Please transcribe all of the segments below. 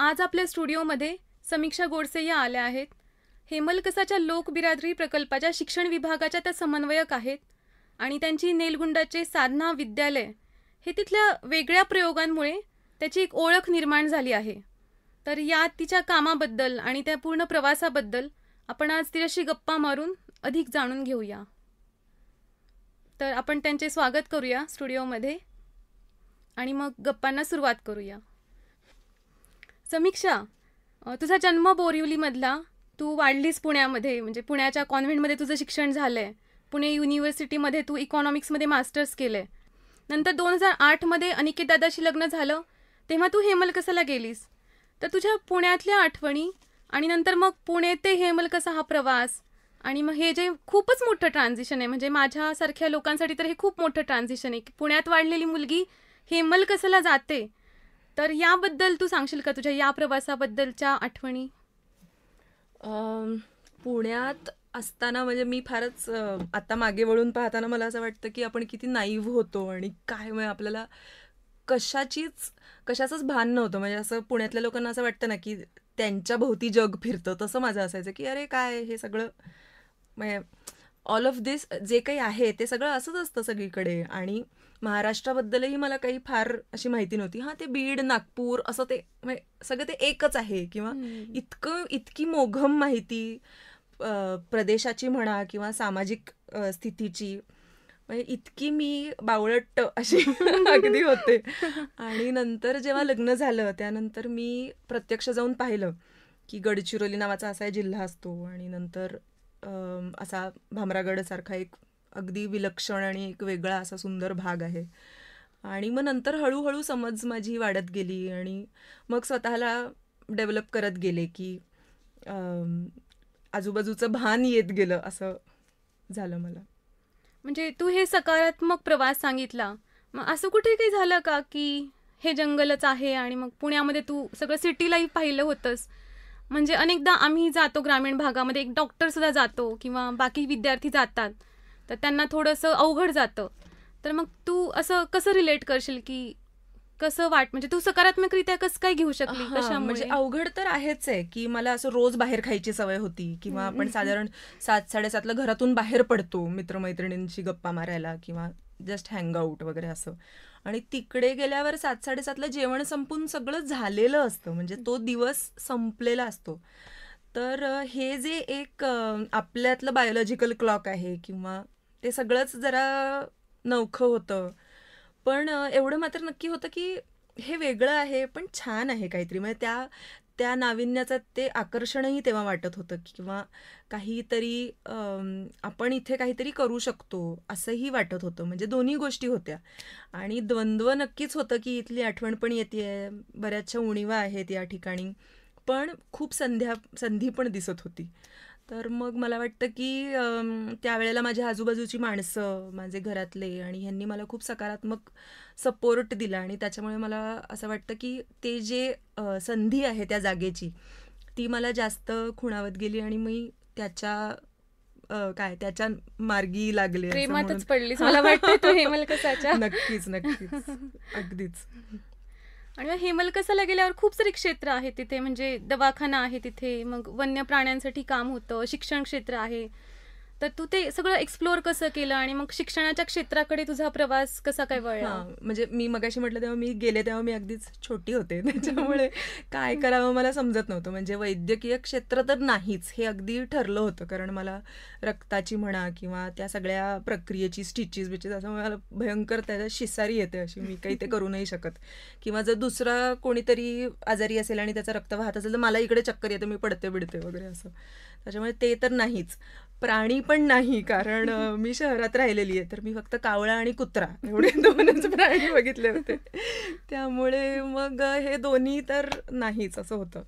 आज आपल्या स्टुडिओमध्ये समीक्षा गोडसे या आल्या आहेत. हेमलकसाच्या लोकबिरादरी प्रकल्पाच्या शिक्षण विभागाच्या त्या समन्वयक आहेत आणि त्यांची नेलगुंडाचे साधना विद्यालय हे तिथल्या वेगळ्या प्रयोगांमुळे त्याची एक ओळख निर्माण झाली आहे. तर या तिच्या कामाबद्दल आणि त्या पूर्ण प्रवासाबद्दल आपण आज तिच्याशी गप्पा मारून अधिक जाणून घेऊया. तर आपण त्यांचे स्वागत करूया स्टुडिओमध्ये आणि मग गप्पांना सुरुवात करूया. समीक्षा, तुझा जन्म बोरिवलीमधला, तू वाढलीस पुण्यामध्ये, म्हणजे पुण्याच्या कॉन्व्हेंटमध्ये तुझं शिक्षण झालं आहे. पुणे युनिव्हर्सिटीमध्ये तू इकॉनॉमिक्समध्ये मास्टर्स केलं आहे. नंतर 2008मध्ये अनिकेत दादाशी लग्न झालं, तेव्हा तू हेमलकसाला गेलीस. तर तुझ्या पुण्यातल्या आठवणी आणि नंतर मग पुणे ते हेमलकसा हा प्रवास आणि मग हे जे खूपच मोठं ट्रान्झिशन आहे, म्हणजे माझ्यासारख्या लोकांसाठी तर हे खूप मोठं ट्रान्झिशन आहे की पुण्यात वाढलेली मुलगी हेमलकसाला जाते. तर याबद्दल तू सांगशील का, तुझ्या या प्रवासाबद्दलच्या आठवणी? पुण्यात असताना म्हणजे मी फारच आता मागे वळून पाहताना मला असं वाटतं की आपण किती नाईव्ह होतो आणि काय म्हणजे आपल्याला कशाचंच भान नव्हतं. म्हणजे असं पुण्यातल्या लोकांना असं वाटतं ना की त्यांच्या भोवती जग फिरतं, तसं माझं असायचं की अरे काय हे सगळं म्हणजे ऑल ऑफ दिस जे काही आहे ते सगळं असंच असतं सगळीकडे. आणि महाराष्ट्राबद्दलही मला काही फार अशी माहिती नव्हती. हां, ते बीड, नागपूर असं ते म्हणजे सगळं ते एकच आहे किंवा इतकी मोघम माहिती प्रदेशाची म्हणा किंवा सामाजिक स्थितीची, म्हणजे इतकी मी बावळट अशी अगदी होते. आणि नंतर जेव्हा लग्न झालं त्यानंतर मी प्रत्यक्ष जाऊन पाहिलं की गडचिरोली नावाचा असा जिल्हा असतो आणि नंतर असा भामरागडसारखा एक अगदी विलक्षण आणि एक वेगळा असा सुंदर भाग आहे. आणि मग नंतर हळूहळू समज माझी वाढत गेली आणि मग स्वतःला डेव्हलप करत गेले की आजूबाजूचं भान येत गेलं, असं झालं मला. म्हणजे तू हे सकारात्मक प्रवास सांगितला, मग असं कुठे काही झालं का की हे जंगलच आहे आणि मग पुण्यामध्ये तू सगळं सिटी लाईफ पाहिलं होतंस? म्हणजे अनेकदा आम्ही जातो ग्रामीण भागामध्ये, एक डॉक्टरसुद्धा जातो किंवा बाकी विद्यार्थी जातात, तर त्यांना थोडंसं अवघड जातं. तर मग तू असं कसं रिलेट करशील की कसं म्हणजे तू सकारात्मकरित्या कसं काय घेऊ शकली, कशामुळे? म्हणजे अवघड तर आहेच आहे की मला असं रोज बाहेर खायची सवय होती किंवा आपण साधारण 7-7:30ला घरातून बाहेर पडतो मित्रमैत्रिणींची गप्पा मारायला किंवा जस्ट हँगआउट वगैरे असं. आणि तिकडे गेल्यावर 7-7:30ला जेवण संपून सगळं झालेलं असतं, म्हणजे तो दिवस संपलेला असतो. तर हे जे एक आपल्यातलं बायोलॉजिकल क्लॉक आहे किंवा ते सगळंच जरा नवखं होतं. पण एवढं मात्र नक्की होतं की हे वेगळं आहे पण छान आहे काहीतरी, म्हणजे त्या नाविन्याचं ते आकर्षणही तेव्हा वाटत होतं किंवा काहीतरी आपण इथे काहीतरी करू शकतो असंही वाटत होतं. म्हणजे दोन्ही गोष्टी होत्या आणि द्वंद्व नक्कीच होतं की इथली आठवण पण येते, बऱ्याचशा उणिवा आहेत या ठिकाणी, पण खूप संधी पण दिसत होती. तर मग मला वाटतं की त्यावेळेला माझ्या आजूबाजूची माणसं, माझे घरातले आणि ह्यांनी मला खूप सकारात्मक सपोर्ट दिला आणि त्याच्यामुळे मला असं वाटतं की ते जे संधी आहे त्या जागेची ती मला जास्त खुणावत गेली आणि मी त्याच्या मार्गी लागले, प्रेमातच पडलीस मला वाटतं तू हेमलकसाच्या. नक्कीच अगदीच. आणि हेमलकसाला गेल्यावर खूप सारे क्षेत्र आहे तिथे, म्हणजे दवाखाना आहे तिथे, मग वन्य प्राण्यांसाठी काम होतं, शिक्षण क्षेत्र आहे. तर तू ते सगळं एक्सप्लोअर कसं केलं आणि मग शिक्षणाच्या क्षेत्राकडे तुझा प्रवास कसा काय वळला? म्हणजे मी मगाशी म्हटलं तेव्हा मी गेले तेव्हा मी अगदीच छोटी होते, त्याच्यामुळे काय करावं मला समजत नव्हतं. म्हणजे वैद्यकीय क्षेत्र तर नाहीच हे अगदी ठरलं होतं, कारण मला रक्ताची म्हणा किंवा त्या सगळ्या प्रक्रियेची स्टिचेस बिचेस असं मला भयंकर त्याच्या शिसारी येते अशी, मी काही ते करू नाही शकत. किंवा जर दुसरा कोणीतरी आजारी असेल आणि त्याचा रक्त वाहत असेल तर मला इकडे चक्कर येते, मी पडते बिडते वगैरे असं. त्याच्यामुळे ते तर नाहीच. प्राणी पण नाही, कारण मी शहरात राहिलेली आहे, तर मी फक्त कावळा आणि कुत्रा एवढे 2च प्राणी बघितले होते. त्यामुळे मग हे दोन्ही तर नाहीच असं होतं.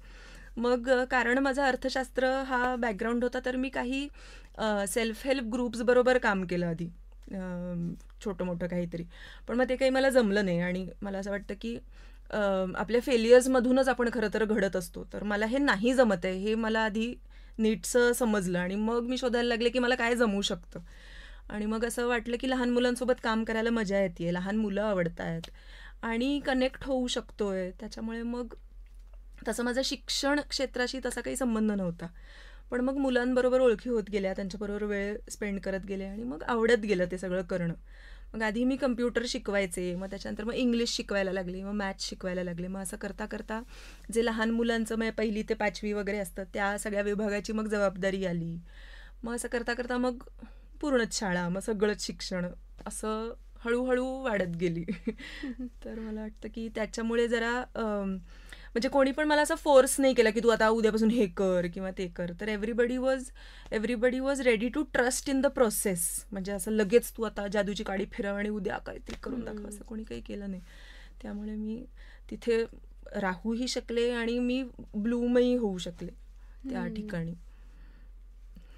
मग कारण माझा अर्थशास्त्र हा बॅकग्राऊंड होता, तर मी काही सेल्फ हेल्प ग्रुप्स बरोबर काम केलं आधी, छोटं मोठं काहीतरी. पण मग ते काही मला जमलं नाही आणि मला असं वाटतं की आपल्या फेलियर्समधूनच आपण खरं तर घडत असतो. तर मला हे नाही जमत आहे हे मला आधी नीटचं समजलं आणि मग मी शोधायला लागले की मला काय जमू शकतं. आणि मग असं वाटलं की लहान मुलांसोबत काम करायला मजा येते, लहान मुलं आवडत आहेत आणि कनेक्ट होऊ शकतोय. त्याच्यामुळे मग तसं माझा शिक्षण क्षेत्राशी तसा काही संबंध नव्हता. पण मग मुलांबरोबर ओळखी होत गेल्या, त्यांच्याबरोबर वेळ स्पेंड करत गेले आणि मग आवडत गेलं ते सगळं करणं. मग आधी मी कम्प्युटर शिकवायचे, मग त्याच्यानंतर मग इंग्लिश शिकवायला लागले, मग मॅथ्स शिकवायला लागले. मग असं करता करता जे लहान मुलांचं म्हणजे 1ली ते 5वी वगैरे असतं त्या सगळ्या विभागाची मग जबाबदारी आली. मग असं करता करता मग पूर्णच शाळा, मग सगळंच शिक्षण असं हळूहळू वाढत गेली. तर मला वाटतं की त्याच्यामुळे जरा म्हणजे कोणी पण मला असं फोर्स नाही केला की तू आता उद्यापासून हे कर किंवा ते कर. तर everybody was ready to trust in the process. म्हणजे असं लगेच तू आता जादूची काडी फिरव आणि उद्या काहीतरी करून दाखव असं कोणी काही केलं नाही. त्यामुळे मी तिथे राहूही शकले आणि मी ब्लूमही होऊ शकले त्या ठिकाणी.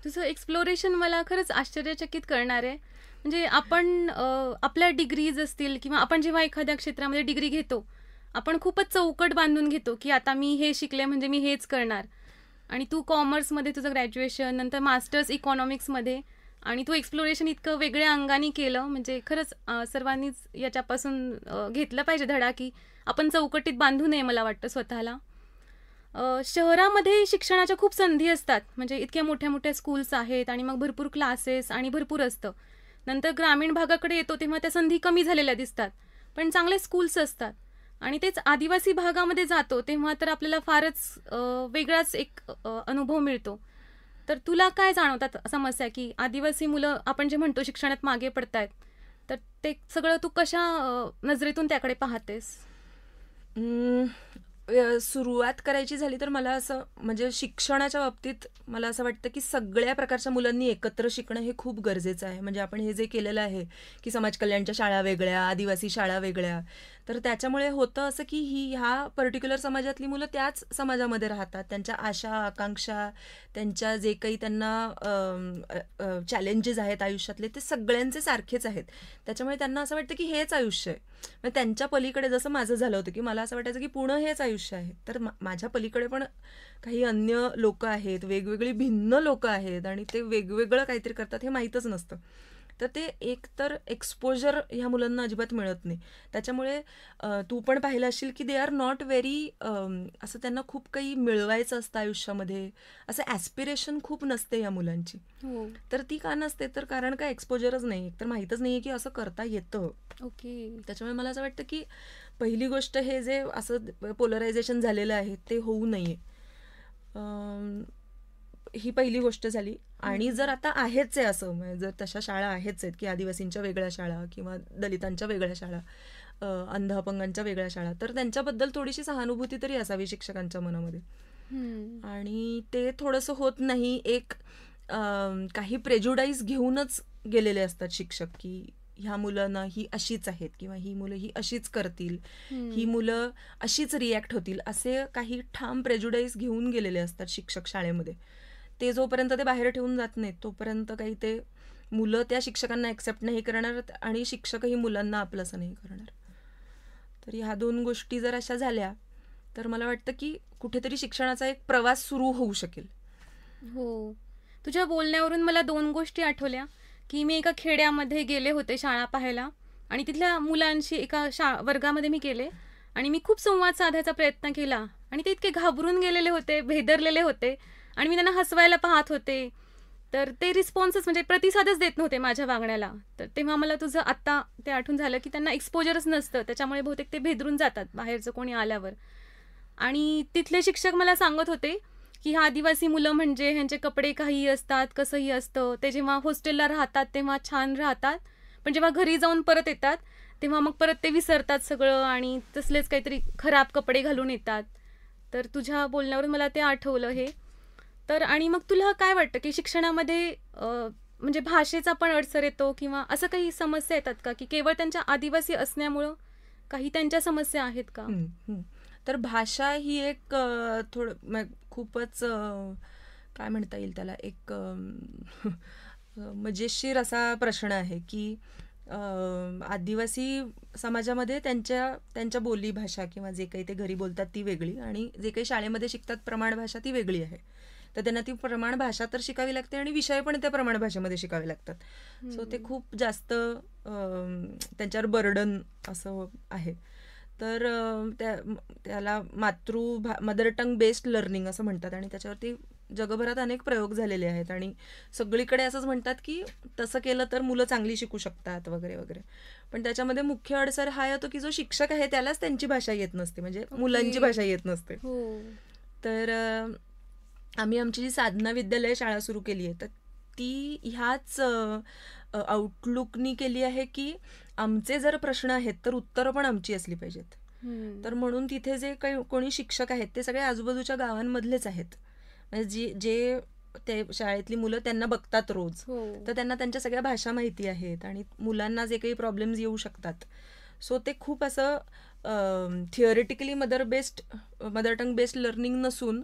तुझं एक्सप्लोरेशन मला खरंच आश्चर्यचकित करणार आहे. म्हणजे आपण आपल्या डिग्रीज असतील किंवा आपण जेव्हा एखाद्या क्षेत्रामध्ये डिग्री घेतो आपण खूपच चौकट बांधून घेतो की आता मी हे शिकले म्हणजे मी हेच करणार. आणि तू कॉमर्समध्ये तुझं ग्रॅज्युएशन, नंतर मास्टर्स इकॉनॉमिक्समध्ये, आणि तू एक्सप्लोरेशन इतकं वेगळ्या अंगाने केलं. म्हणजे खरंच सर्वांनीच याच्यापासून घेतलं पाहिजे धडा की आपण चौकटीत बांधू नये मला वाटतं स्वतःला. शहरामध्ये शिक्षणाच्या खूप संधी असतात, म्हणजे इतक्या मोठ्या मोठ्या स्कूल्स आहेत आणि मग भरपूर क्लासेस आणि भरपूर असतं. नंतर ग्रामीण भागाकडे येतो तेव्हा त्या संधी कमी झालेल्या दिसतात, पण चांगले स्कूल्स असतात. आणि तेच आदिवासी भागामध्ये जातो तेव्हा तर आपल्याला फारच वेगळाच एक अनुभव मिळतो. तर तुला काय जाणवतात समस्या की आदिवासी मुलं आपण जे म्हणतो शिक्षणात मागे पडतायत, तर ते सगळं तू कशा नजरेतून त्याकडे पाहतेस? सुरुवात करायची झाली तर मला असं म्हणजे शिक्षणाच्या बाबतीत मला असं वाटतं की सगळ्या प्रकारच्या मुलांनी एकत्र शिकणं हे खूप गरजेचं आहे. म्हणजे आपण हे जे केलेलं आहे की समाज कल्याणच्या शाळा वेगळ्या, आदिवासी शाळा वेगळ्या, तर त्याच्यामुळे होतं असं की ह्या पर्टिक्युलर समाजातली मुलं त्याच समाजामध्ये राहतात. त्यांच्या आशा आकांक्षा, त्यांच्या जे काही त्यांना चॅलेंजेस आहेत आयुष्यातले ते सगळ्यांचे सारखेच आहेत. त्याच्यामुळे त्यांना असं वाटतं की हेच आयुष्य आहे. मग त्यांच्या पलीकडे जसं माझं झालं होतं की मला असं वाटायचं की पूर्ण हेच आयुष्य आहे. तर माझ्या पलीकडे पण काही अन्य लोक आहेत, वेगवेगळी भिन्न लोक आहेत आणि ते वेगवेगळं काहीतरी करतात हे माहीतच नसतं. तर ते एकतर एक्सपोजर ह्या मुलांना अजिबात मिळत नाही. त्याच्यामुळे तू पण पाहिलं असेल की दे आर नॉट व्हेरी असं त्यांना खूप काही मिळवायचं असतं आयुष्यामध्ये, असं ॲस्पिरेशन खूप नसते या मुलांची. तर ती का नसते? तर कारण काय एक्सपोजरच नाही, एकतर माहीतच नाही की असं करता येतं. ओके. त्याच्यामुळे मला असं वाटतं की पहिली गोष्ट हे जे असं पोलरायझेशन झालेलं आहे ते होऊ नये, ही पहिली गोष्ट झाली. आणि जर आता आहेच आहे असं, म्हणजे जर तशा शाळा आहेच आहेत की आदिवासींच्या वेगळ्या शाळा किंवा दलितांच्या वेगळ्या शाळा, अंध अपंगांच्या वेगळ्या शाळा, तर त्यांच्याबद्दल थोडीशी सहानुभूती तरी असावी शिक्षकांच्या मनामध्ये. आणि ते थोडंसं होत नाही. एक काही प्रेज्युडाईज घेऊनच गेलेले असतात शिक्षक की ह्या मुलांना ही अशीच आहेत किंवा ही मुलं ही अशीच करतील, ही मुलं अशीच रिॲक्ट होतील, असे काही ठाम प्रेज्युडाईज घेऊन गेलेले असतात शिक्षक शाळेमध्ये. ते जोपर्यंत ते बाहेर ठेवून जात नाहीत तोपर्यंत काही ते मुलं त्या शिक्षकांना ॲक्सेप्ट नाही करणार आणि शिक्षकही मुलांना आपलंसं नाही करणार. तर ह्या 2 गोष्टी जर अशा झाल्या तर मला वाटतं की कुठेतरी शिक्षणाचा एक प्रवास सुरू होऊ शकेल. हो, तुझ्या बोलण्यावरून मला 2 गोष्टी आठवल्या की मी एका खेड्यामध्ये गेले होते शाळा पाहायला आणि तिथल्या मुलांशी एका वर्गामध्ये मी गेले आणि मी खूप संवाद साधायचा प्रयत्न केला आणि ते इतके घाबरून गेलेले होते, भेदरलेले होते आणि मी त्यांना हसवायला पाहत होते. तर ते रिस्पॉन्सच म्हणजे प्रतिसादच देत नव्हते माझ्या वागण्याला. तर तेव्हा मला तुझं आत्ता ते आठवून झालं की त्यांना एक्सपोजरच नसतं, त्याच्यामुळे बहुतेक ते भेदरून जातात बाहेरचं कोणी आल्यावर. आणि तिथले शिक्षक मला सांगत होते की ह्या आदिवासी मुलं म्हणजे ह्यांचे कपडे काहीही असतात, कसंही असतं, ते जेव्हा हॉस्टेलला राहतात तेव्हा छान राहतात, पण जेव्हा घरी जाऊन परत येतात तेव्हा मग परत ते विसरतात सगळं आणि तसलेच काहीतरी खराब कपडे घालून येतात. तर तुझ्या बोलण्यावरून मला ते आठवलं हे. तर आणि मग तुला काय वाटतं की शिक्षणामध्ये म्हणजे भाषेचा पण अडसर येतो किंवा असं काही समस्या येतात का की केवळ त्यांच्या आदिवासी असण्यामुळं काही त्यांच्या समस्या आहेत का? तर भाषा ही एक खूपच काय म्हणता येईल त्याला, एक मजेशीर असा प्रश्न आहे की आदिवासी समाजामध्ये त्यांच्या बोली भाषा किंवा जे काही ते घरी बोलतात ती वेगळी आणि जे काही शाळेमध्ये शिकतात प्रमाण भाषा ती वेगळी आहे. तर त्यांना ती प्रमाण भाषा तर शिकावी लागते आणि विषय पण त्या प्रमाण भाषेमध्ये शिकावे लागतात. सो ते खूप जास्त त्यांच्यावर बर्डन असं आहे. तर त्याला मदर टंग बेस्ड लर्निंग असं म्हणतात आणि त्याच्यावरती जगभरात अनेक प्रयोग झालेले आहेत आणि सगळीकडे असंच म्हणतात की तसं केलं तर मुलं चांगली शिकू शकतात वगैरे वगैरे. पण त्याच्यामध्ये मुख्य अडसर हा येतो की जो शिक्षक आहे त्यालाच त्यांची भाषा येत नसते, म्हणजे मुलांची भाषा येत नसते. तर आम्ही आमची जी साधना विद्यालय शाळा सुरू केली आहे तर ती ह्याच आउटलुकनी केली आहे की आमचे जर प्रश्न आहेत तर उत्तरं पण आमची असली पाहिजेत. तर म्हणून तिथे जे काही कोणी शिक्षक आहेत ते सगळे आजूबाजूच्या गावांमधलेच आहेत, म्हणजे जे ते शाळेतली मुलं त्यांना बघतात रोज, तर त्यांना त्यांच्या सगळ्या भाषा माहिती आहेत आणि मुलांना जे काही प्रॉब्लेम्स येऊ शकतात, सो ते खूप असं थिअरिटिकली मदर टंग बेस्ड लर्निंग नसून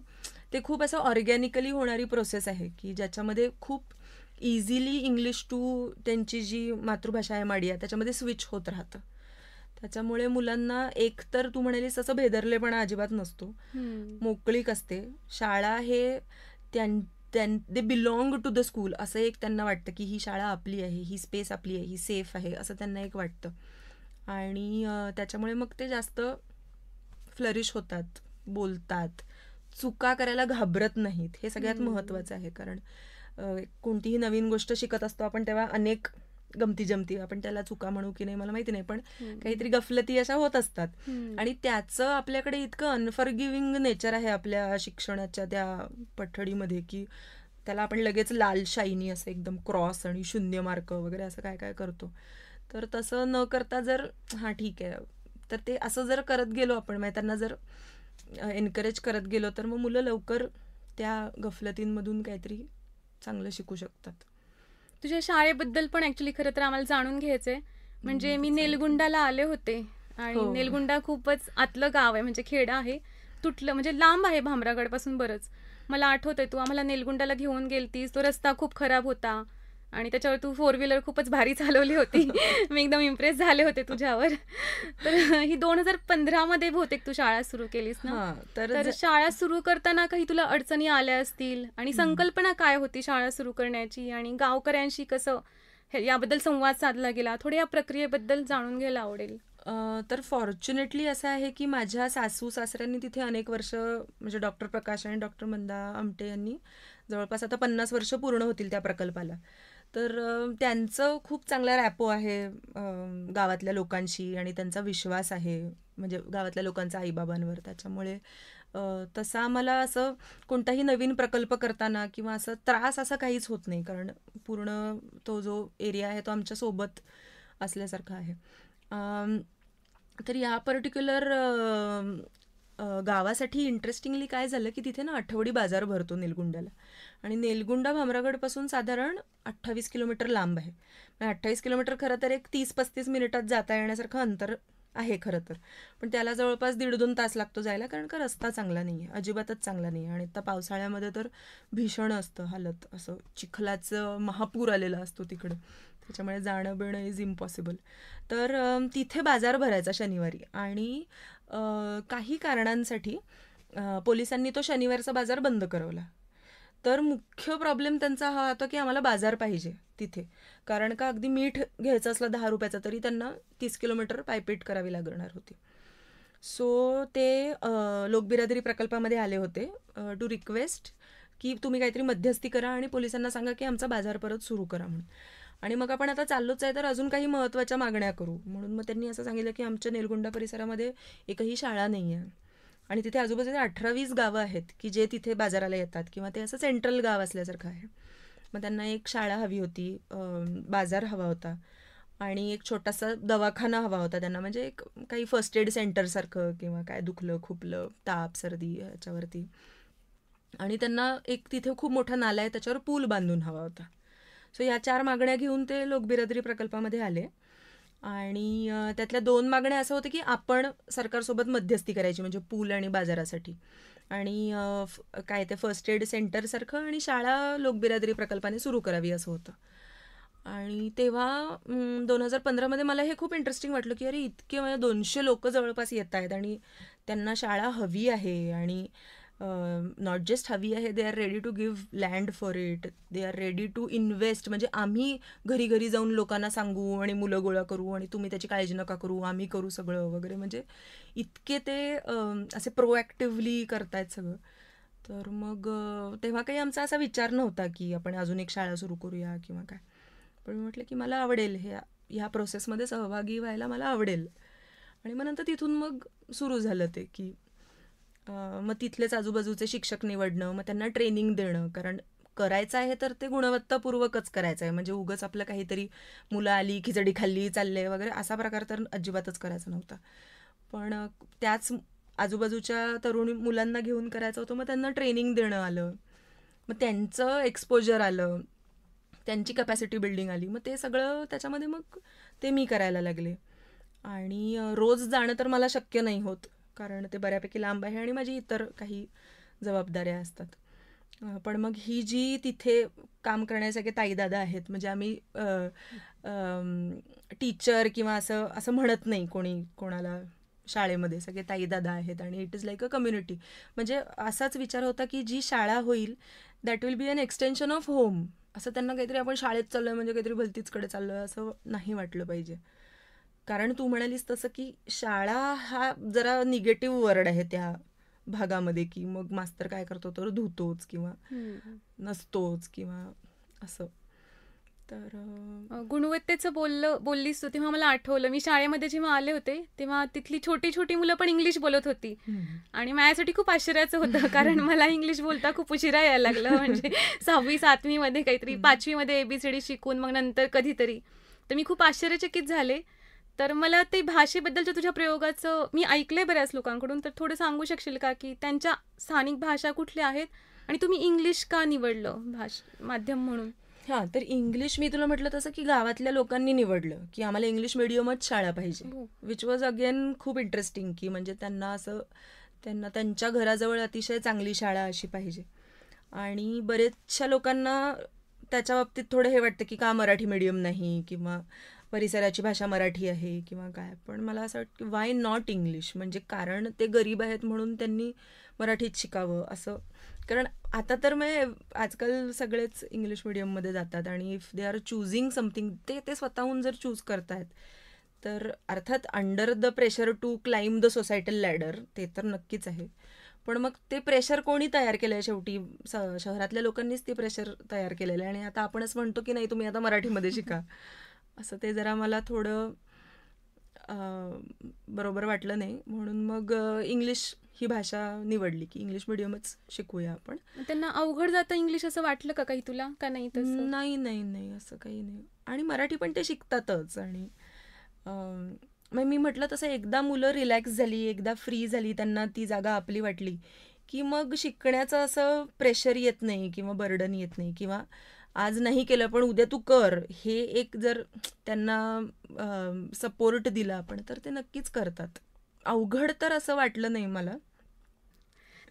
ते खूप असं ऑर्गॅनिकली होणारी प्रोसेस आहे की ज्याच्यामध्ये खूप इझिली इंग्लिश टू त्यांची जी मातृभाषा आहे माडिया त्याच्यामध्ये स्विच होत राहतं. त्याच्यामुळे मुलांना एक तर तू म्हणालीस तसं भेदरलेपणा अजिबात नसतो, मोकळीक असते. शाळा हे दे बिलॉंग टू द स्कूल असं एक त्यांना वाटतं की ही शाळा आपली आहे, ही स्पेस आपली आहे, ही सेफ आहे असं त्यांना एक वाटतं आणि त्याच्यामुळे मग ते जास्त फ्लरिश होतात, बोलतात, चुका करायला घाबरत नाहीत. हे सगळ्यात महत्त्वाचं आहे, कारण कोणतीही नवीन गोष्ट शिकत असतो आपण तेव्हा अनेक गमती जमती, आपण त्याला चुका म्हणू की नाही मला माहिती नाही, पण काहीतरी गफलती अशा होत असतात आणि त्याचं आपल्याकडे इतकं अनफॉरगिव्हिंग नेचर आहे आपल्या शिक्षणाच्या त्या पठडीमध्ये की त्याला आपण लगेच लाल शाईनी असं एकदम क्रॉस आणि 0 मार्क वगैरे असं काय काय करतो. तर तसं न करता जर हां ठीक आहे तर ते असं जर करत गेलो आपण, म्हणजे त्यांना जर एनकरेज करत गेलो तर मग मुलं लवकर त्या गफलतींमधून काहीतरी चांगलं शिकू शकतात. तुझ्या शाळेबद्दल पण ऍक्च्युली खरं तर आम्हाला जाणून घ्यायचंय. म्हणजे मी नेलगुंडाला आले होते आणि नेलगुंडा खूपच आतलं गाव आहे, म्हणजे खेड आहे, तुटलं म्हणजे लांब आहे भामरागड पासून बरंच. मला आठवतंय तू आम्हाला नेलगुंडाला घेऊन गेलतीस, तो रस्ता खूप खराब होता आणि त्याच्यावर तू 4 व्हीलर खूपच भारी चालवली होती. मी एकदम इम्प्रेस झाले होते तुझ्यावर. तर ही 2015 मध्ये बहुतेक तू शाळा सुरू केलीस ना. तर शाळा सुरू करताना काही तुला अडचणी आल्या असतील आणि संकल्पना काय होती शाळा सुरू करण्याची आणि गावकऱ्यांशी कसं याबद्दल संवाद साधला गेला, थोड्या या प्रक्रियेबद्दल जाणून घ्यायला आवडेल. तर फॉर्च्युनेटली असं आहे की माझ्या सासू सासऱ्यांनी तिथे अनेक वर्ष, म्हणजे डॉक्टर प्रकाश आणि डॉक्टर मंदा आमटे यांनी जवळपास आता 50 वर्ष पूर्ण होतील त्या प्रकल्पाला. तर त्यांचं खूप चांगला रॅपो आहे गावातल्या लोकांशी आणि त्यांचा विश्वास आहे म्हणजे गावातल्या लोकांचा आईबाबांवर. त्याच्यामुळे तसा आम्हाला असं कोणताही नवीन प्रकल्प करताना किंवा असं त्रास असा काहीच होत नाही, कारण पूर्ण तो जो एरिया आहे तो आमच्या सोबत असल्यासारखा आहे. तर या पर्टिक्युलर गावासाठी इंटरेस्टिंगली काय झालं की तिथे ना आठवडी बाजार भरतो नेलगुंडाला आणि नेलगुंडा भामरागडपासून साधारण 28 किलोमीटर लांब आहे. 28 किलोमीटर खरं तर एक 30-35 मिनिटात जाता येण्यासारखं अंतर आहे खरं तर, पण त्याला जवळपास 1.5-2 तास लागतो जायला, कारण का रस्ता चांगला नाही आहे, अजिबातच चांगला नाही आहे आणि आता पावसाळ्यामध्ये तर भीषण असतं हालत, असं चिखलाचं महापूर आलेला असतो तिकडं, त्याच्यामुळे जाणं बिणं इज इम्पॉसिबल. तर तिथे बाजार भरायचा शनिवारी आणि काही कारणांसाठी पोलिसांनी तो शनिवारचा बाजार बंद करवला. तर मुख्य प्रॉब्लेम त्यांचा हा होता की आम्हाला बाजार पाहिजे तिथे, कारण का अगदी मीठ घ्यायचं असलं 10 रुपयाचं तरी त्यांना 30 किलोमीटर पायपीट करावी लागणार होती. सो ते लोकबिरादरी प्रकल्पामध्ये आले होते टू रिक्वेस्ट की तुम्ही काहीतरी मध्यस्थी करा आणि पोलिसांना सांगा की आमचा बाजार परत सुरू करा म्हणून. आणि मग आपण आता चाललोच आहे तर अजून काही महत्त्वाच्या मागण्या करू म्हणून मग त्यांनी असं सांगितलं की आमच्या नेलगुंडा परिसरामध्ये एकही शाळा नाही आहे आणि तिथे आजूबाजूला 18-20 गावं आहेत की जे तिथे बाजाराला येतात किंवा ते असं सेंट्रल गाव असल्यासारखं आहे. मग त्यांना एक शाळा हवी होती, बाजार हवा होता आणि एक छोटासा दवाखाना हवा होता त्यांना, म्हणजे एक काही फर्स्ट एड सेंटरसारखं किंवा काय दुखलं खुपलं ताप सर्दी याच्यावरती, आणि त्यांना एक तिथे खूप मोठा नाला आहे त्याच्यावर पूल बांधून हवा होता. सो या 4 मागण्या घेऊन ते लोकबिरादरी प्रकल्पामध्ये आले आणि त्यातल्या 2 मागण्या असं होतं की आपण सरकारसोबत मध्यस्थी करायची म्हणजे पूल आणि बाजारासाठी, आणि काय ते फर्स्ट एड सेंटरसारखं आणि शाळा लोकबिरादरी प्रकल्पाने सुरू करावी असं होतं. आणि तेव्हा 2015 मला हे खूप इंटरेस्टिंग वाटलं की अरे इतके म्हणजे 200 लोक जवळपास येत आहेत आणि त्यांना शाळा हवी आहे आणि नॉट जस्ट हवी आहे, they are ready to give land for it, they are ready to invest. म्हणजे आम्ही घरी घरी जाऊन लोकांना सांगू आणि मुलं गोळा करू आणि तुम्ही त्याची काळजी नका करू, आम्ही करू सगळं वगैरे. म्हणजे इतके ते असे प्रोॲक्टिव्हली करतायत सगळं. तर मग तेव्हा काही आमचा असा विचार नव्हता की आपण अजून एक शाळा सुरू करूया किंवा काय. पण मी म्हटलं की मला आवडेल ह्या प्रोसेसमध्ये सहभागी व्हायला, मला आवडेल. आणि मग नंतर तिथून मग सुरू झालं ते की मग तिथलेच आजूबाजूचे शिक्षक निवडणं, मग त्यांना ट्रेनिंग देणं. कारण करायचं आहे तर ते गुणवत्तापूर्वकच करायचं आहे. म्हणजे उगाच आपलं काहीतरी मुलं आली, खिचडी खाल्ली, चालले वगैरे असा प्रकार तर अजिबातच करायचा नव्हता. पण त्याच आजूबाजूच्या तरुण मुलांना घेऊन करायचं होतं. मग त्यांना ट्रेनिंग देणं आलं, मग त्यांचं एक्सपोजर आलं, त्यांची कॅपॅसिटी बिल्डिंग आली. मग ते सगळं त्याच्यामध्ये मग ते मी करायला लागले. आणि रोज जाणं तर मला शक्य नाही होत, कारण ते बऱ्यापैकी लांब आहे आणि माझी इतर काही जबाबदाऱ्या असतात. पण मग ही जी तिथे काम करण्यासारखे ताईदादा आहेत, म्हणजे आम्ही टीचर किंवा असं असं म्हणत नाही कोणाला शाळेमध्ये, सगळे ताईदादा आहेत आणि it is like a community. म्हणजे असाच विचार होता की जी शाळा होईल that will be an extension of home. असं त्यांना काहीतरी आपण शाळेत चाललोय म्हणजे काहीतरी भलतीचकडे चाललोय असं नाही वाटलं पाहिजे. कारण तू म्हणालीस तसं की शाळा हा जरा निगेटिव्ह वर्ड आहे त्या भागामध्ये, की मग मास्तर काय करतो तर धुतोच किंवा नसतोच किंवा असं. तर गुणवत्तेचं बोललीस तू तेव्हा मला आठवलं, मी शाळेमध्ये जेव्हा आले होते तेव्हा तिथली छोटी छोटी मुलं पण इंग्लिश बोलत होती. आणि माझ्यासाठी खूप आश्चर्याचं होतं, कारण मला इंग्लिश बोलता खूप उशिरा यायला लागलं. म्हणजे 6वी 7वी मध्ये काहीतरी, 5वी मध्ये ABCD शिकून मग नंतर कधीतरी. तर मी खूप आश्चर्यचकित झाले. तर मला ते भाषेबद्दलच्या तुझ्या प्रयोगाचं मी ऐकलंय बऱ्याच लोकांकडून, तर थोडं सांगू शकशील का की त्यांच्या स्थानिक भाषा कुठल्या आहेत आणि तुम्ही इंग्लिश का निवडलं माध्यम म्हणून? हां, तर इंग्लिश मी तुला म्हटलं तसं की गावातल्या लोकांनी निवडलं की आम्हाला इंग्लिश मिडियमच शाळा पाहिजे, विच वॉज अगेन खूप इंटरेस्टिंग. की म्हणजे त्यांना त्यांच्या घराजवळ अतिशय चांगली शाळा अशी पाहिजे. आणि बरेचशा लोकांना त्याच्या बाबतीत थोडं हे वाटतं की का मराठी मिडियम नाही किंवा परिसराची भाषा मराठी आहे किंवा काय. पण मला असं वाटतं की वाय नॉट इंग्लिश, म्हणजे कारण ते गरीब आहेत म्हणून त्यांनी मराठीत शिकावं असं. कारण आता तर आजकाल सगळेच इंग्लिश मिडियममध्ये जातात आणि if they are choosing something, ते स्वतःहून जर चूज करतायत तर अर्थात under the pressure to climb the societal ladder, ते तर नक्कीच आहे. पण मग ते प्रेशर कोणी तयार केलं आहे? शेवटी शहरातल्या लोकांनीच ते प्रेशर तयार केलेलं आहे. आणि आता आपणच म्हणतो की नाही तुम्ही आता मराठीमध्ये शिका, असं ते जरा मला थोडं बरोबर वाटलं नाही. म्हणून मग इंग्लिश ही भाषा निवडली की इंग्लिश मिडियमच शिकूया आपण. त्यांना अवघड जातं इंग्लिश असं वाटलं का काही तुला, का नाही तसं? नाही असं काही नाही. आणि मराठी पण ते शिकतातच. आणि मग मी म्हटलं तसं एकदा मुलं रिलॅक्स झाली, एकदा फ्री झाली, त्यांना ती जागा आपली वाटली की मग शिकण्याचं असं प्रेशर येत नाही किंवा बर्डन येत नाही. किंवा आज नाही केलं पण उद्या तू कर, हे एक जर त्यांना सपोर्ट दिला आपण तर ते नक्कीच करतात. अवघड तर असं वाटलं नाही मला.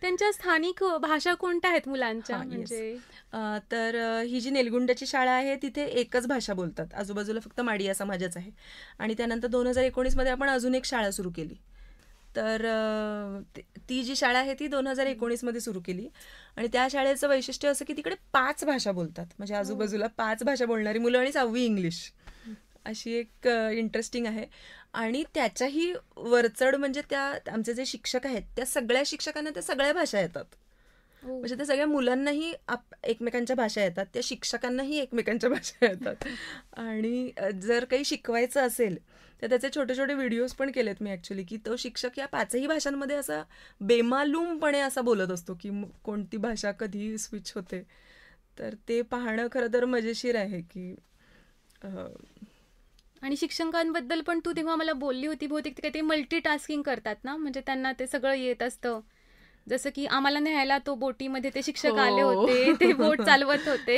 त्यांच्या स्थानिक भाषा कोणत्या आहेत मुलांच्या? म्हणजे तर ही जी नेलगुंडाची शाळा आहे तिथे एकच भाषा बोलतात. आजूबाजूला फक्त माडिया समाजच आहे. आणि त्यानंतर 2019 मध्ये आपण अजून एक शाळा सुरू केली. तर ती जी शाळा आहे ती 2019 मध्ये सुरू केली. आणि त्या शाळेचं वैशिष्ट्य असं की तिकडे 5 भाषा बोलतात. म्हणजे आजूबाजूला 5 भाषा बोलणारी मुलं आणि 6वी इंग्लिश, अशी एक इंटरेस्टिंग आहे. आणि त्याच्याही वरचढ म्हणजे आमचे जे शिक्षक आहेत त्या सगळ्या शिक्षकांना त्या सगळ्या भाषा येतात. म्हणजे त्या सगळ्या मुलांनाही एकमेकांच्या भाषा येतात, त्या शिक्षकांनाही एकमेकांच्या भाषा येतात. आणि जर काही शिकवायचं असेल तर त्याचे छोटे छोटे व्हिडिओज पण केलेत मी ॲक्च्युली, की तो शिक्षक या 5ही भाषांमध्ये असा बेमालूमपणे असा बोलत असतो की कोणती भाषा कधी स्विच होते. तर ते पाहणं खरं तर मजेशीर आहे. की आणि शिक्षकांबद्दल पण तू तेव्हा मला बोलली होती, बहुतेक ते काहीतरी मल्टीटास्किंग करतात ना, म्हणजे त्यांना ते सगळं येत असतं. जसं की आम्हाला न्यायला तो बोटीमध्ये ते शिक्षक आले होते, ते बोट चालवत होते.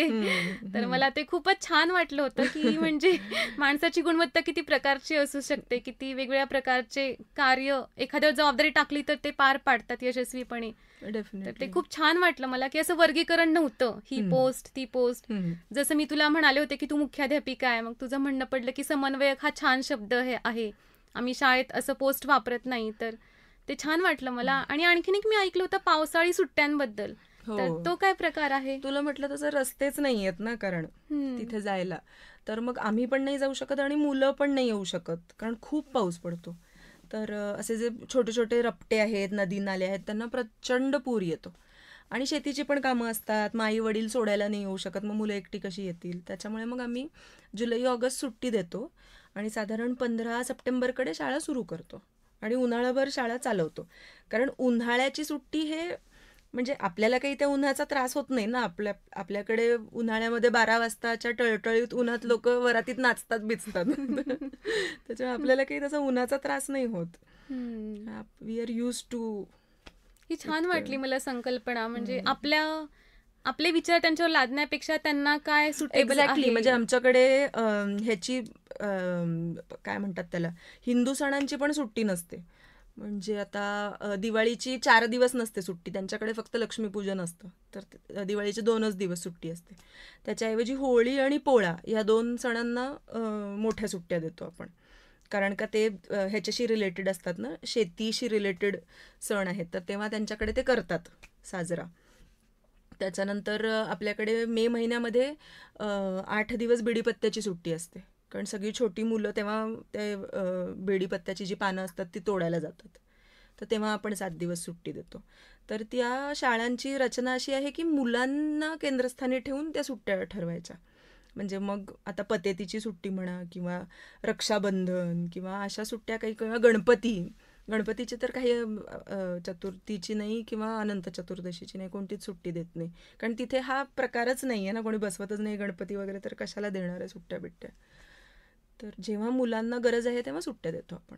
तर मला ते खूपच छान वाटलं होतं की म्हणजे माणसाची गुणवत्ता किती प्रकारची असू शकते, किती वेगवेगळ्या प्रकारचे कार्य एखाद्यावर जबाबदारी टाकली तर ते पार पाडतात यशस्वीपणे. तर ते खूप छान वाटलं मला की असं वर्गीकरण नव्हतं, ही पोस्ट ती पोस्ट. जसं मी तुला म्हणाले होते की तू मुख्याध्यापिका आहे, मग तुझं म्हणणं पडलं की समन्वयक हा छान शब्द आहे, आम्ही शाळेत असं पोस्ट वापरत नाही. तर ते छान वाटलं मला. आणि आणखीन एक मी ऐकलं होतं पावसाळी सुट्ट्यांबद्दल, हो. तर तो काय प्रकार आहे? तुला म्हटलं तसं रस्तेच नाही आहेत ना, कारण तिथे जायला. तर मग आम्ही पण नाही जाऊ शकत आणि मुलं पण नाही येऊ शकत, कारण खूप पाऊस पडतो. तर असे जे छोटे छोटे रपटे आहेत, नदी नाले आहेत, त्यांना प्रचंड पूर येतो. आणि शेतीची पण कामं असतात, माई वडील सोडायला नाही येऊ शकत, मग मुलं एकटी कशी येतील. त्याच्यामुळे मग आम्ही जुलै ऑगस्ट सुट्टी देतो आणि साधारण 15 सप्टेंबरकडे शाळा सुरू करतो आणि उन्हाळाभर शाळा चालवतो. कारण उन्हाळ्याची सुट्टी हे म्हणजे आपल्याला काही त्या उन्हाचा त्रास होत नाही ना. आपल्याकडे उन्हाळ्यामध्ये 12 वाजताच्या टळटळीत उन्हात लोक वरातीत नाचतात बिचतात. त्याच्यामुळे आपल्याला काही तसा उन्हाचा त्रास नाही होत. We are used to. ही छान वाटली मला संकल्पना. म्हणजे आपले विचार त्यांच्यावर लादण्यापेक्षा त्यांना काय सुटेबल एक्झॅक्टली. म्हणजे आमच्याकडे ह्याची काय म्हणतात त्याला, हिंदू सणांची पण सुट्टी नसते. म्हणजे आता दिवाळीची 4 दिवस नसते सुट्टी, त्यांच्याकडे फक्त लक्ष्मीपूजन असतं. तर दिवाळीचे 2च दिवस सुट्टी असते. त्याच्याऐवजी होळी आणि पोळा या 2 सणांना मोठ्या सुट्ट्या देतो आपण. कारण का ते ह्याच्याशी रिलेटेड असतात ना, शेतीशी रिलेटेड सण आहेत, तर तेव्हा त्यांच्याकडे ते करतात साजरा. त्याच्यानंतर आपल्याकडे मे महिन्यामध्ये 8 दिवस बेडीपत्त्याची सुट्टी असते. कारण सगळी छोटी मुलं तेव्हा ते बेडीपत्त्याची जी पानं असतात ती तोडायला जातात. तर तेव्हा आपण 7 दिवस सुट्टी देतो. तर त्या शाळांची रचना अशी आहे की मुलांना केंद्रस्थानी ठेवून त्या सुट्ट्या ठरवायच्या. म्हणजे मग आता पतेतीची सुट्टी म्हणा किंवा रक्षाबंधन किंवा अशा सुट्ट्या काही, किंवा गणपतीची तर काही चतुर्थीची नाही किंवा अनंत चतुर्दशीची नाही, कोणतीच सुट्टी देत नाही. कारण तिथे हा प्रकारच नाही आहे ना, कोणी बसवतच नाही गणपती वगैरे, तर कशाला देणार आहे सुट्ट्या बिट्ट्या. तर जेव्हा मुलांना गरज आहे तेव्हा सुट्ट्या देतो आपण.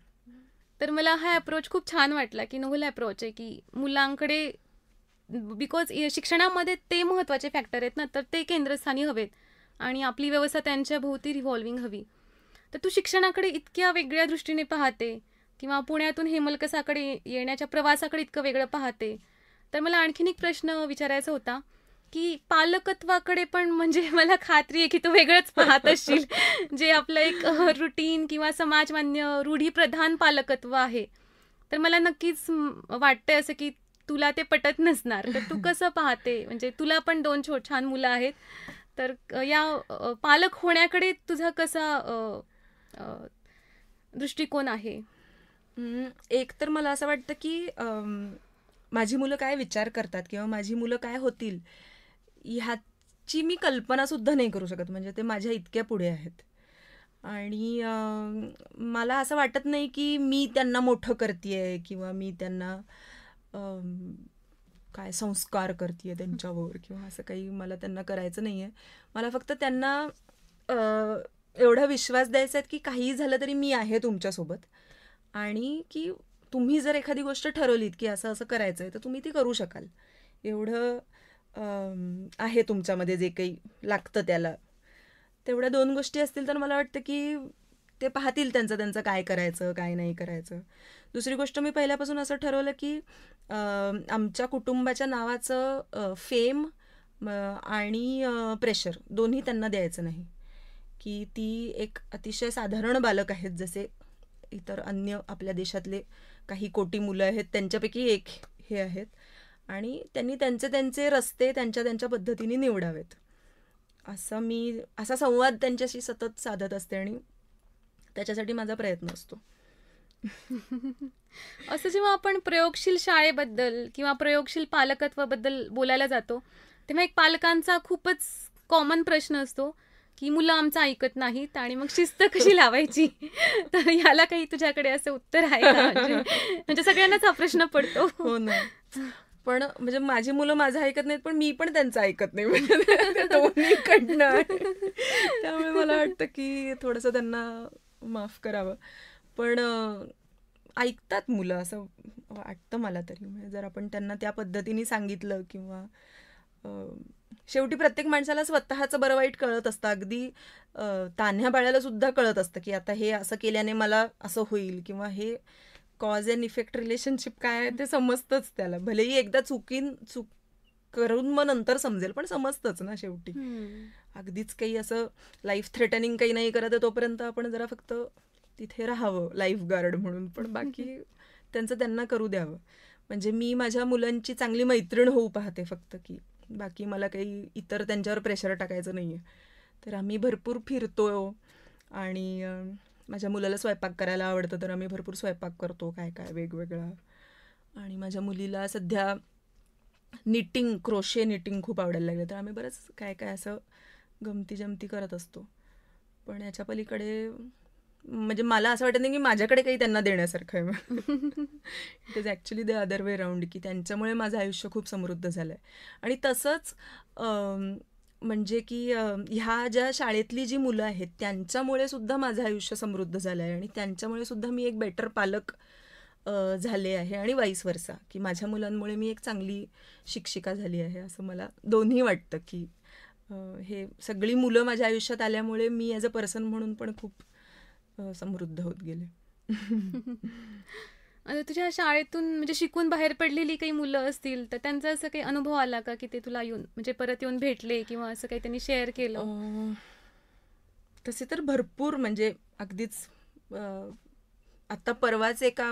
तर मला हा अप्रोच खूप छान वाटला की नोव्हेल अप्रोच आहे की मुलांकडे, बिकॉज शिक्षणामध्ये ते महत्त्वाचे फॅक्टर आहेत ना, तर ते केंद्रस्थानी हवेत आणि आपली व्यवस्था त्यांच्या भोवती रिव्हॉल्विंग हवी. तर तू शिक्षणाकडे इतक्या वेगळ्या दृष्टीने पाहते किंवा पुण्यातून हेमलकसाकडे येण्याच्या प्रवासाकडे इतकं वेगळं पाहते, तर मला आणखीन एक प्रश्न विचारायचा होता की पालकत्वाकडे पण म्हणजे मला खात्री आहे की तू वेगळंच पाहत असशील. जे आपलं एक रुटीन किंवा समाजमान्य रूढीप्रधान पालकत्व आहे, तर मला नक्कीच वाटतंय असं की तुला ते पटत नसणार. तर तू कसं पाहते? म्हणजे तुला पण 2 छान मुलं आहेत, तर या पालक होण्याकडे तुझा कसा दृष्टिकोन आहे? एक तर मला असं वाटतं की माझी मुलं काय विचार करतात किंवा माझी मुलं काय होतील ह्याची मी कल्पना सुद्धा नाही करू शकत. म्हणजे ते माझ्या इतक्या पुढे आहेत. आणि मला असं वाटत नाही की मी त्यांना मोठं करतेय किंवा मी त्यांना काय संस्कार करतेय त्यांच्यावर किंवा असं काही मला त्यांना करायचं नाही आहे. मला फक्त त्यांना एवढा विश्वास द्यायचा आहे की काहीही झालं तरी मी आहे तुमच्यासोबत, आणि की तुम्ही जर एखादी गोष्ट ठरवलीत की असं असं करायचं आहे तर तुम्ही ती करू शकाल. एवढं आहे तुमच्यामध्ये, जे काही लागतं त्याला. तेवढ्या 2 गोष्टी असतील तर मला वाटतं की ते पाहतील त्यांचं काय करायचं काय नाही करायचं. दुसरी गोष्ट, मी पहिल्यापासून असं ठरवलं की आमच्या कुटुंबाच्या नावाचं फेम आणि प्रेशर दोन्ही त्यांना द्यायचं नाही. की ती एक अतिशय साधारण बालक आहेत, जसे इतर अन्य आपल्या देशातले काही कोटी मुलं आहेत त्यांच्यापैकी एक हे आहेत, आणि त्यांनी त्यांचे रस्ते त्यांच्या पद्धतीने निवडावेत. असा संवाद त्यांच्याशी सतत साधत असते आणि त्याच्यासाठी माझा प्रयत्न असतो. असं जेव्हा आपण प्रयोगशील शाळेबद्दल किंवा प्रयोगशील पालकत्वाबद्दल बोलायला जातो, तेव्हा एक पालकांचा खूपच कॉमन प्रश्न असतो की मुलं आमचं ऐकत नाहीत आणि मग शिस्त कशी लावायची. तर याला काही तुझ्याकडे असं उत्तर आहे का? म्हणजे सगळ्यांनाच हा प्रश्न पडतो. हो ना. पण म्हणजे माझी मुलं माझं ऐकत नाहीत, पण मी पण त्यांचं ऐकत नाही. म्हणजे दोन्हीकडनं. त्यामुळे मला वाटतं की थोडंसं त्यांना माफ करावं. पण ऐकतात मुलं असं वाटतं मला तरी. म्हणजे जर आपण त्यांना त्या पद्धतीने सांगितलं किंवा शेवटी प्रत्येक माणसाला स्वतःचं बरं वाईट कळत असतं. अगदी तान्ह्या बाळाला सुद्धा कळत असतं की आता हे असं केल्याने मला असं होईल, किंवा हे कॉज अँड इफेक्ट रिलेशनशिप काय आहे ते समजतंच त्याला. भलेही एकदा चूक करून मग नंतर समजेल, पण समजतंच ना शेवटी. अगदीच काही असं लाईफ थ्रेटनिंग काही नाही करत आहे तोपर्यंत आपण जरा फक्त तिथे राहावं लाईफ गार्ड म्हणून. पण बाकी त्यांचं त्यांना करू द्यावं. म्हणजे मी माझ्या मुलांची चांगली मैत्रीण होऊ पाहते फक्त, की बाकी मला काही इतर त्यांच्यावर प्रेशर टाकायचं नाही आहे. तर आम्ही भरपूर फिरतो आणि माझ्या मुलाला स्वयंपाक करायला आवडतं, तर आम्ही भरपूर स्वयंपाक करतो काय काय वेगवेगळा. आणि माझ्या मुलीला सध्या निटिंग, क्रोशे निटिंग खूप आवडायला लागले, तर आम्ही बरंच काय काय असं गमती जमती करत असतो. पण याच्या पलीकडे म्हणजे मला असं वाटत नाही की माझ्याकडे काही त्यांना देण्यासारखं आहे. It is actually the other way round, की त्यांच्यामुळे माझं आयुष्य खूप समृद्ध झालं आहे. आणि तसंच म्हणजे की ह्या ज्या शाळेतली जी मुलं आहेत त्यांच्यामुळे सुद्धा माझं आयुष्य समृद्ध झालं आहे आणि त्यांच्यामुळे सुद्धा मी एक बेटर पालक झाले आहे आणि वाईस वर्सा, की माझ्या मुलांमुळे मी एक चांगली शिक्षिका झाली आहे, असं मला दोन्ही वाटतं. की हे सगळी मुलं माझ्या आयुष्यात आल्यामुळे मी ॲज अ पर्सन म्हणून पण खूप समृद्ध होत गेले. आता तुझ्या शाळेतून म्हणजे शिकून बाहेर पडलेली काही मुलं असतील तर त्यांचा असं काही अनुभव आला का की ते तुला येऊन म्हणजे परत येऊन भेटले किंवा असं काही त्यांनी शेअर केलं? तसे तर भरपूर, म्हणजे अगदीच आत्ता परवाच एका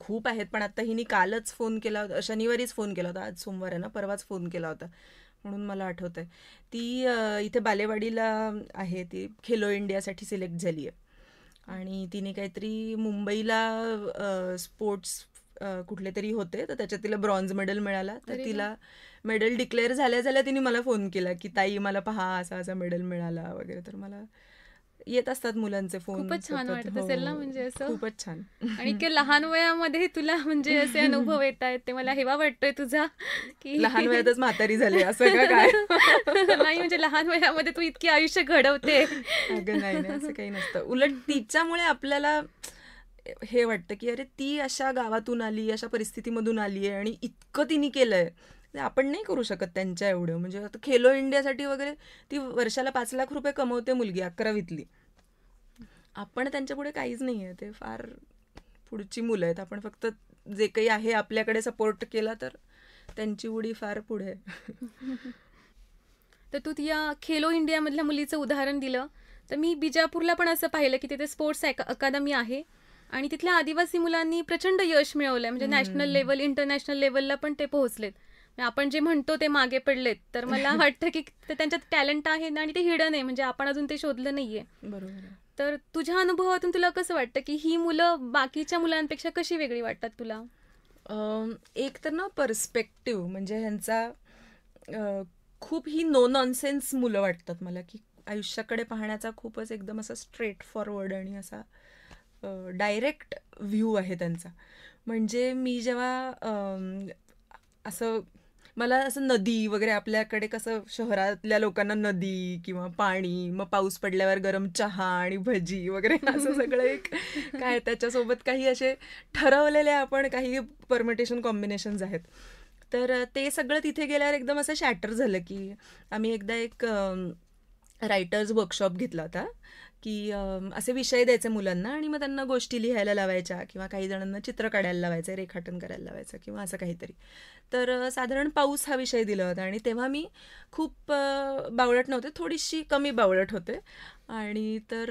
खूप आहेत, पण आता हिने कालच फोन केला होता, शनिवारीच फोन केला होता, आज सोमवार आहे ना, परवाच फोन केला होता म्हणून मला आठवतं आहे. ती इथे बालेवाडीला आहे, ती खेलो इंडियासाठी सिलेक्ट झाली आहे आणि तिने काहीतरी मुंबईला स्पोर्ट्स कुठले तरी होते, तर त्याच्यात तिला ब्रॉन्झ मेडल मिळाला. तर तिला मेडल डिक्लेअर झाल्या तिने मला फोन केला की ताई मला पहा असा असा मेडल मिळाला वगैरे. तर मला येत असतात मुलांचे फोन. खूपच छान वाटत असेल ना, म्हणजे असं खूपच छान. आणि इतक्या लहान वयामध्ये तुला म्हणजे असे अनुभव येत आहेत, ते मला हेवा वाटतोय तुझा की लहान वयातच म्हातारी झाली असं का काय? नाही म्हणजे लहान वयामध्ये तू इतकी आयुष्य घडवते. अगं नाही असं काही नसतं. उलट तिच्यामुळे आपल्याला हे वाटतं की अरे ती अशा गावातून आली, अशा परिस्थितीमधून आली आहे आणि इतकं तिने केलंय, आपण नाही करू शकत त्यांच्या एवढं. म्हणजे आता खेलो इंडियासाठी वगैरे ती वर्षाला 5 लाख रुपये कमवते मुलगी 11वीतली. आपण त्यांच्या पुढे काहीच नाही आहे, ते फार पुढची मुलं आहेत. आपण फक्त जे काही आहे आपल्याकडे सपोर्ट केला तर त्यांची उडी फार पुढे. तर तू या खेलो इंडियामधल्या मुलीचं उदाहरण दिलं, तर मी बिजापूरला पण असं पाहिलं की तिथे स्पोर्ट्स अकादमी आहे आणि तिथल्या आदिवासी मुलांनी प्रचंड यश मिळवलंय. म्हणजे नॅशनल लेवल, इंटरनॅशनल लेवलला पण ते पोहोचलेत. आपण जे म्हणतो ते मागे पडलेत, तर मला वाटतं की त्यांच्यात टॅलेंट आहे आणि ते हिडन आहे, म्हणजे आपण अजून ते शोधलं नाहीये. बरोबर. तर तुझ्या अनुभवातून तुला कसं वाटतं की ही मुलं बाकीच्या मुलांपेक्षा कशी वेगळी वाटतात तुला? एक तर ना पर्स्पेक्टिव्ह, म्हणजे ह्यांचा खूप ही नो नॉनसेन्स मुलं वाटतात मला, की आयुष्याकडे पाहण्याचा खूपच एकदम असा स्ट्रेट फॉरवर्ड आणि असा डायरेक्ट व्ह्यू आहे त्यांचा. म्हणजे मी जेव्हा असं मला असं नदी वगैरे, आपल्याकडे कसं शहरातल्या लोकांना नदी किंवा पाणी, मग पाऊस पडल्यावर गरम चहा आणि भजी वगैरे असं सगळं एक काय, त्याच्यासोबत काही असे ठरवलेले आपण काही परमिटेशन कॉम्बिनेशन्स आहेत. तर ते सगळं तिथे गेल्यावर एकदम असं शॅटर झालं. की आम्ही एकदा एक रायटर्स वर्कशॉप घेतला होता, की असे विषय द्यायचे मुलांना आणि मग त्यांना गोष्टी लिहायला लावायच्या किंवा काही जणांना चित्र काढायला लावायचं, रेखाटन करायला लावायचं किंवा असं काहीतरी. तर साधारण पाऊस हा विषय दिला होता आणि तेव्हा मी खूप बावळट नव्हते, थोडीशी कमी बावळट होते. आणि तर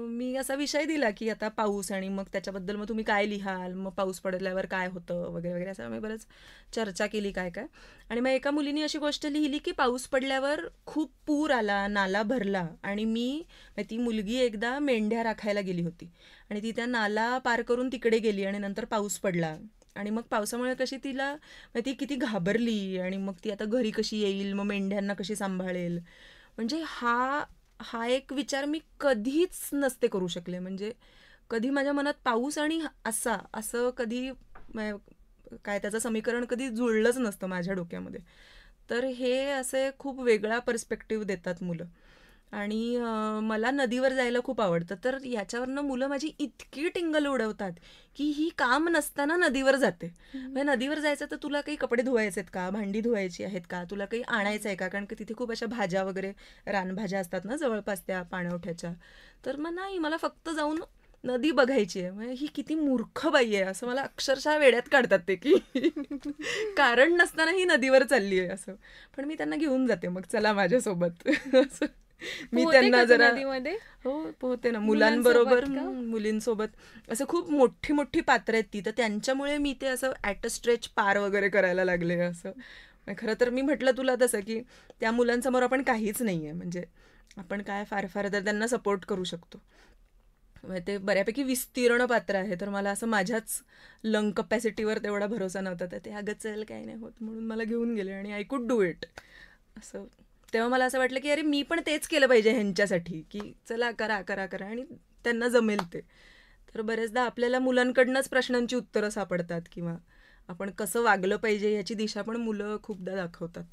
मी असा विषय दिला की आता पाऊस आणि मग त्याच्याबद्दल मग तुम्ही काय लिहाल, मग पाऊस पडल्यावर काय होतं वगैरे वगैरे, असं आम्ही बरंच चर्चा केली काय काय. आणि मग एका मुलीने अशी गोष्ट लिहिली की पाऊस पडल्यावर खूप पूर आला, नाला भरला आणि ती मुलगी एकदा मेंढ्या राखायला गेली होती आणि ती त्या नाला पार करून तिकडे गेली आणि नंतर पाऊस पडला आणि मग पावसामुळे कशी ती किती घाबरली आणि मग ती आता घरी कशी येईल, मग मेंढ्यांना कशी सांभाळेल. म्हणजे हा एक विचार मी कधीच नसते करू शकले. म्हणजे कधी माझ्या मनात पाऊस आणि असं कधी काय त्याचं समीकरण कधी जुळलंच नसतं माझ्या डोक्यामध्ये. तर हे असे खूप वेगळा पर्स्पेक्टिव्ह देतात मुलं. आणि मला नदीवर जायला खूप आवडतं. तर याच्यावरनं मुलं माझी इतकी टिंगल उडवतात की ही काम नसताना नदीवर जाते. म्हणजे नदीवर जायचं तर तुला काही कपडे धुवायचे आहेत का, भांडी धुवायची आहेत का, तुला काही आणायचं आहे का, कारण की तिथे खूप अशा भाज्या वगैरे रानभाज्या असतात ना जवळपास त्या पाणवठ्याच्या. तर मग नाही, मला फक्त जाऊन नदी बघायची आहे. म्हणजे ही किती मूर्ख बाई आहे असं मला अक्षरशः वेड्यात काढतात ते, की कारण नसताना ही नदीवर चालली आहे असं. पण मी त्यांना घेऊन जाते, मग चला माझ्यासोबत असं. मी पोहते त्यांना का तू जरा नदीमध्ये? हो पोहते ना, मुलांसोबत मुलांबरोबर का? मुलींसोबत असं खूप मोठी मोठी पात्र आहेत ती, तर त्यांच्यामुळे मी ते असं ॲट अ स्ट्रेच पार वगैरे करायला लागले असं. खरं तर मी म्हटलं तुला तसं की त्या मुलांसमोर आपण काहीच नाहीये, म्हणजे आपण काय फार फार तर त्यांना सपोर्ट करू शकतो. म्हणजे ते बऱ्यापैकी विस्तीर्ण पात्र आहे, तर मला असं माझ्याच लंग कपॅसिटीवर तेवढा भरोसा नव्हता, तर ते अगं चल काही नाही होत म्हणून मला घेऊन गेले आणि आय कुड डू इट असं. तेव्हा मला असं वाटलं की अरे मी पण तेच केलं पाहिजे ह्यांच्यासाठी, की चला करा करा करा आणि त्यांना जमेल ते. तर बरेचदा आपल्याला मुलांकडनंच प्रश्नांची उत्तरं सापडतात किंवा आपण कसं वागलं पाहिजे याची दिशा पण मुलं खूपदा दाखवतात.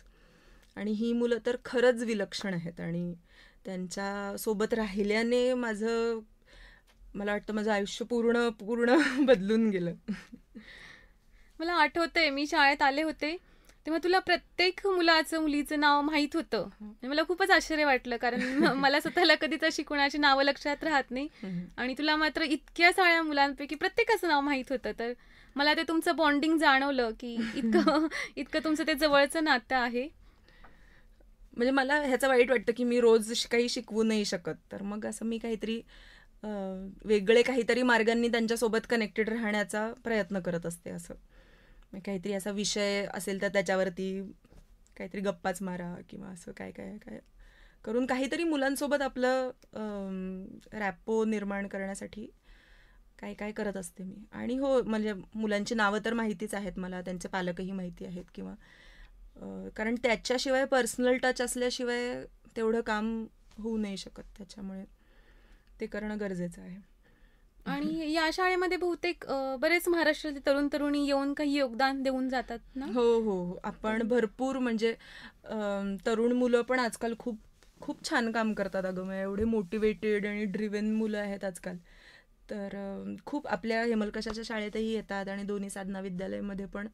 आणि ही मुलं तर खरंच विलक्षण आहेत आणि त्यांच्या सोबत राहिल्याने मला वाटतं माझं आयुष्य पूर्ण पूर्ण बदलून गेलं. मला आठवतंय मी शाळेत आले होते तेव्हा तुला प्रत्येक मुलाचं मुलीचं नाव माहीत होतं. आणि मला खूपच आश्चर्य वाटलं कारण मला स्वतःला कधी तशी कुणाची नावं लक्षात राहत नाही आणि तुला मात्र इतक्या साऱ्या मुलांपैकी प्रत्येकाचं नाव माहीत होतं. तर मला ते तुमचं बॉन्डिंग जाणवलं की इतकं इतकं तुमचं ते जवळचं नातं आहे. म्हणजे मला ह्याचं वाईट वाटतं की मी रोज काही शिकवू नाही शकत, तर मग असं मी काहीतरी वेगळे काहीतरी मार्गांनी त्यांच्यासोबत कनेक्टेड राहण्याचा प्रयत्न करत असते. असं काहीतरी असा विषय असेल तर त्याच्यावरती काहीतरी गप्पाच मारा किंवा असं काय काय काय करून काहीतरी मुलांसोबत आपलं रॅपो निर्माण करण्यासाठी काय काय करत असते मी. आणि हो म्हणजे मुलांची नावं तर माहितीच आहेत मला, त्यांचे पालकही माहिती आहेत किंवा कारण त्याच्याशिवाय पर्सनल टच असल्याशिवाय तेवढं काम होऊ नाही शकत, त्याच्यामुळे ते करणं गरजेचं आहे. आणि या शाळेमध्ये बहुतेक बरेच महाराष्ट्रातले तरुण तरुणी येऊन काही योगदान देऊन जातात ना. हो हो हो. आपण भरपूर म्हणजे तरुण मुलं पण आजकाल खूप खूप छान काम करतात अगं. म्हणजे एवढे मोटिवेटेड आणि ड्रिव्हन मुलं आहेत आजकाल. तर खूप आपल्या हेमलकशाच्या शाळेतही येतात आणि दोन्ही साधना विद्यालयामध्ये पण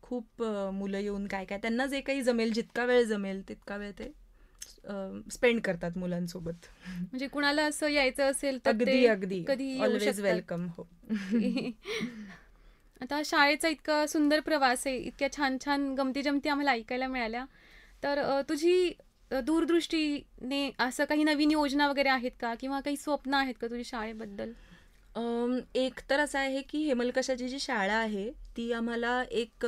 खूप मुलं येऊन काय काय त्यांना जे काही जमेल, जितका वेळ जमेल तितका वेळ ते स्पेंड करतात मुलांसोबत. म्हणजे कुणाला असं यायचं असेल तर अगदी ते अगदी कधी येऊ ऑलवेज शकतात. वेलकम. हो. आता शाळेचा इतका सुंदर प्रवास आहे, इतक्या छान छान गमती जमती आम्हाला ऐकायला मिळाल्या. तर तुझी दूरदृष्टीने असं काही नवीन योजना वगैरे आहेत का किंवा काही स्वप्न आहेत का तुझी शाळेबद्दल? एक तर असं आहे की हेमलकशाची जी शाळा आहे ती आम्हाला एक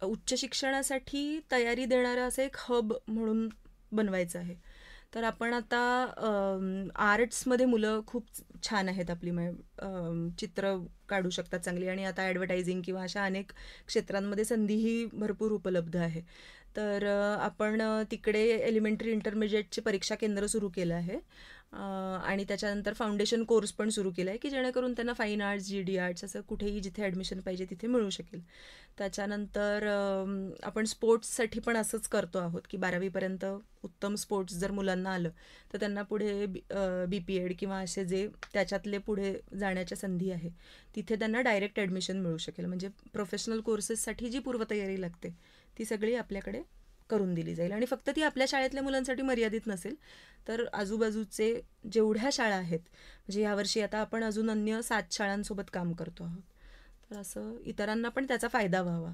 उच्च शिक्षणासाठी तयारी देणारं असं एक हब म्हणून बनवायचं आहे. तर आपण आता आर्ट्समध्ये मुलं खूप छान आहेत आपली, चित्र काढू शकतात चांगली आणि आता ॲडव्हर्टायझिंग किंवा अशा अनेक क्षेत्रांमध्ये संधीही भरपूर उपलब्ध आहे. तर आपण तिकडे एलिमेंटरी इंटरमिजिएटची परीक्षा केंद्र सुरू केलं आहे आणि त्याच्यानंतर फाउंडेशन कोर्स पण सुरू केला आहे की जेणेकरून त्यांना फाईन आर्ट्स, GD आर्ट्स असं कुठेही जिथे ॲडमिशन पाहिजे तिथे मिळू शकेल. त्याच्यानंतर आपण स्पोर्ट्ससाठी पण असंच करतो आहोत की 12वीपर्यंत उत्तम स्पोर्ट्स जर मुलांना आलं तर त्यांना पुढे BPEd किंवा असे जे त्याच्यातले पुढे जाण्याच्या संधी आहे तिथे त्यांना डायरेक्ट ॲडमिशन मिळू शकेल. म्हणजे प्रोफेशनल कोर्सेससाठी जी पूर्वतयारी लागते ती सगळी आपल्याकडे करून दिली जाईल आणि फक्त ती आपल्या शाळेतल्या मुलांसाठी मर्यादित नसेल, तर आजूबाजूचे जेवढ्या शाळा आहेत, म्हणजे यावर्षी आता आपण अजून अन्य 7 शाळांसोबत काम करतो आहोत, तर असं इतरांना पण त्याचा फायदा व्हावा.